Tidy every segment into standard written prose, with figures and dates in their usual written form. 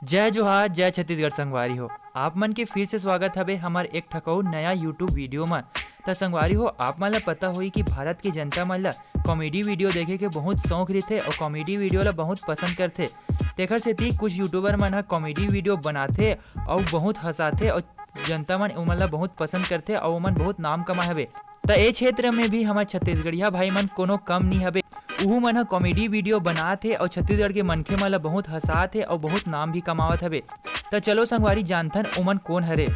जय जोहार जय छत्तीसगढ़ संगवारी हो। आप मन के फिर से स्वागत हवे हमारे एक ठकऊ नया यूट्यूब वीडियो में। त संगवारी हो, आप मन ला पता होई कि भारत की जनता मन ला कॉमेडी वीडियो देखे के बहुत शौक रहिथे और कॉमेडी वीडियो ला बहुत पसंद करथे। तेखर सेती कुछ यूट्यूबर मन ह कॉमेडी वीडियो बनाथे और बहुत हंसाथे और जनता मन ओमन ला बहुत पसंद करथे और ओमन बहुत नाम कमाए हवे। त ए क्षेत्र में भी हमार छत्तीसगढ़िया भाई मन कोनो कम नहीं हवे। उहू मन ह कॉमेडी वीडियो बनात हे और छत्तीसगढ़ के मनखे मन ला बहुत हंसात हे और बहुत नाम भी कमावत हवे। त चलो संगवारी जानथन ओमन कौन हरे।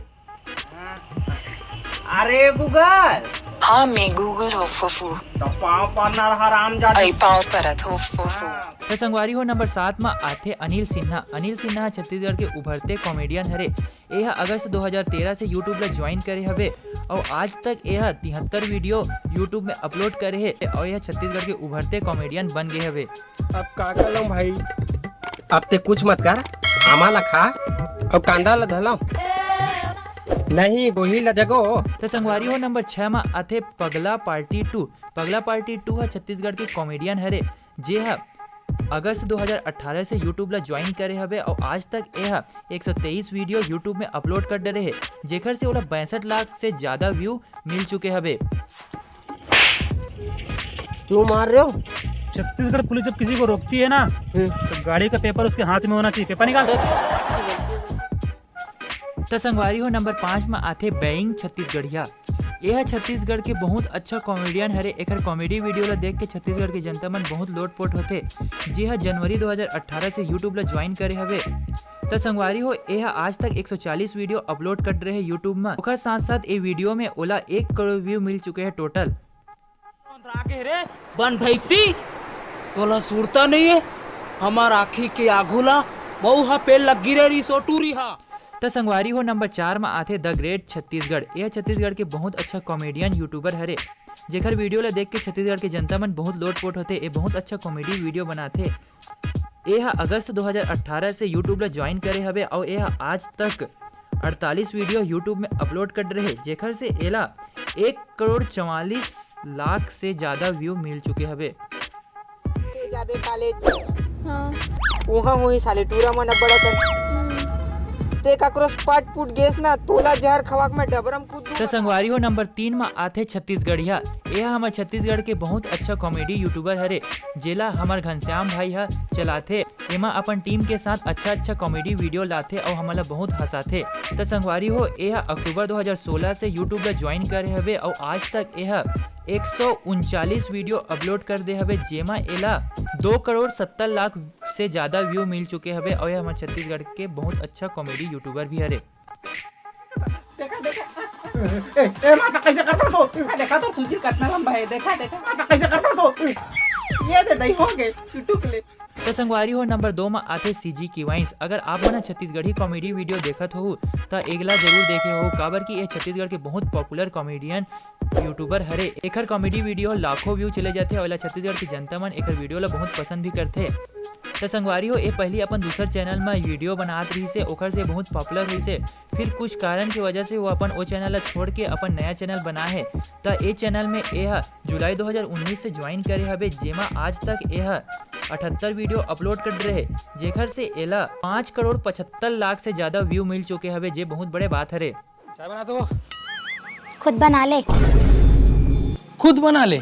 अरे गूगल। हाँ मैं गूगल हो फुफू। तो पाँव पन्ना हराम जादू। आई पाँव परत हो फुफू। तो संगवारी हो नंबर 7 में आथे अनिल सिन्हा। अनिल सिन्हा छत्तीसगढ़ के उभरते कॉमेडियन हरे। यह अगस्त 2013 से यूट्यूब ला ज्वाइन करे हवे और आज तक यह 73 वीडियो यूट्यूब में अपलोड करे है और यह छत्तीसगढ़ के उभरते कॉमेडियन बन गए हवे। अब का कलम भाई, अब ते कुछ मत कर, आमा ला खा और कांदा ला धलो नहीं गोही ला जगो। तो संगवारी हो नंबर 6 में आथे पगला पार्टी 2। पगला पार्टी 2 है छत्तीसगढ़ के कॉमेडियन हरे जे है अगस्त 2018 से यूट्यूब ला ज्वाइन करे हवे और आज तक यह 123 वीडियो यूट्यूब में अपलोड कर डरे है, जेकर से ओला 62 लाख से ज्यादा व्यू मिल चुके हवे। क्यों मार रहे हो? छत्तीसगढ़ पुलिस जब किसी को रोकती है ना तो गाड़ी का पेपर उसके हाथ में होना चाहिए। पेपर निकाल। तो संगवारी हो नंबर 5 में आथे बेइंग छत्तीसगढ़िया। यह छत्तीसगढ़ के बहुत अच्छा कॉमेडियन हरे। एकर कॉमेडी वीडियो ला देख के छत्तीसगढ़ के जनता मन बहुत लोटपोट होथे। जी हाँ, जनवरी 2018 से यूट्यूब ला ज्वाइन करे हवे। तो संगवारी हो, यह आज तक 140 वीडियो अपलोड कर रहे यूट्यूब में। ओकर साथ साथ ये वीडियो में ओला 1 करोड़ व्यू मिल चुके हैं टोटल। रे बन भैसी तोला सुरता नहीं है, हमार आखी के आघूला बहु हा पेड़ लगी रे रिसो टूरी हा। तो संगवारी हो नंबर 4 में आथे द ग्रेट छत्तीसगढ़। यह छत्तीसगढ़ के बहुत अच्छा कॉमेडियन यूट्यूबर हरे, जेकर वीडियो ला देख के छत्तीसगढ़ के जनता मन बहुत लोटपोट होते। ये बहुत अच्छा कॉमेडी वीडियो बनाथे। यह अगस्त 2018 से यूट्यूब ला ज्वाइन करे हवे और यह आज तक 48 वीडियो यूट्यूब में अपलोड कर रहे, जेकर से एला 1 करोड़ 44 लाख से ज्यादा व्यू मिल चुके हवे। जाबे कॉलेज वहाँ होई साले टूरा मन बड़ा कर ते काकरोस पट पुट गेस ना तोला जहर खवाक में डबरम कूद। तो संगवारी हो नंबर 3 में आथे छत्तीसगढ़िया। यह हमार छत्तीसगढ़ के बहुत अच्छा कॉमेडी यूट्यूबर हरे, जेला हमार घनश्याम भाई है चलाथे। एमा अपन टीम के साथ अच्छा कॉमेडी वीडियो लाथे और हमला बहुत हंसाथे। तो संगवारी हो, यह अक्टूबर 2016 से यूट्यूब ला ज्वाइन करे हवे और आज तक यह 139 वीडियो अपलोड कर दे हवे, जेमा एला 2 करोड़ 70 लाख से ज्यादा व्यू मिल चुके हवे और यह हमारे छत्तीसगढ़ के बहुत अच्छा कॉमेडी यूट्यूबर भी हरे। देखा ए माता कैसे करता तो देखा तो तुझी कितना लंबा है। देखा माता कैसे करता तो ये दे दई हो गए यूट्यूब ले। तो संगवारी हो नंबर 2 में आथे सीजी की वाइंस। अगर आप मन छत्तीसगढ़ी कॉमेडी वीडियो देखत हो तो एगला जरूर देखे हो, काबर की ये छत्तीसगढ़ के बहुत पॉपुलर कॉमेडियन यूट्यूबर हरे। एकर कॉमेडी वीडियो लाखों व्यू चले जाते और छत्तीसगढ़ की जनता मन एकर वीडियो ला बहुत पसंद भी करते। तो संगवारी हो, ये पहली अपन दूसर चैनल में वीडियो बनात रही से, ओकर से बहुत पॉपुलर हुई से, फिर कुछ कारण की वजह से वो अपन वो चैनल ला छोड़ के अपन नया चैनल बना है। तो ये चैनल में यह जुलाई 2019 से ज्वाइन करे हवे, जेमा आज तक यह 78 वीडियो अपलोड कर रहे, जेकर से एला 5 करोड़ 75 लाख से ज्यादा व्यू मिल चुके हवे, जे बहुत बड़े बात हरे। चाय बना दो। खुद बना ले। खुद बना ले?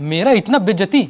मेरा इतना बेइज्जती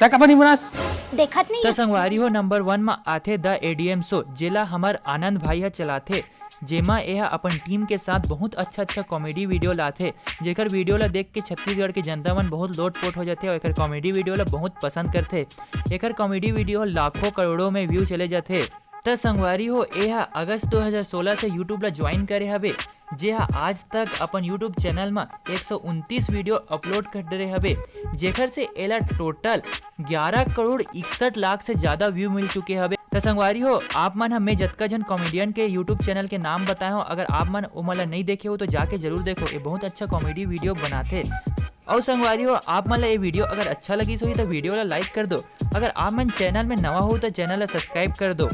तक अपनी बनास देखत नहीं। तो संगवारी हो नंबर 1 में आथे द एडीएम शो, जेला हमार आनंद भाई है चलाथे, जेमा यह अपन टीम के साथ बहुत अच्छा कॉमेडी वीडियो लाथे, जेकर वीडियो ला देख के छत्तीसगढ़ के जनता मन बहुत लोटपोट हो जाते और एकर कॉमेडी वीडियो ला बहुत पसंद करते। एकर कॉमेडी वीडियो लाखों करोड़ों में व्यू चले जाते। तो संगवारी हो, यह अगस्त 2016 से यूट्यूब ला ज्वाइन करे हवे, जे आज तक अपन यूट्यूब चैनल में 129 वीडियो अपलोड कर रहे हवे, जेकर से एला टोटल 11 करोड़ 61 लाख से ज्यादा व्यू मिल चुके हवे। तो संगवारी हो, आप मन हमें जतका जन कॉमेडियन के यूट्यूब चैनल के नाम बताए हो, अगर आप मन ओमला नहीं देखे हो तो जाके जरूर देखो। ये बहुत अच्छा कॉमेडी वीडियो बनाते। और संगवारी हो, आप मन ला ये वीडियो अगर अच्छा लगी तो वीडियो ला लाइक कर दो। अगर आप मन चैनल में नवा हो तो चैनल ला सब्सक्राइब कर दो।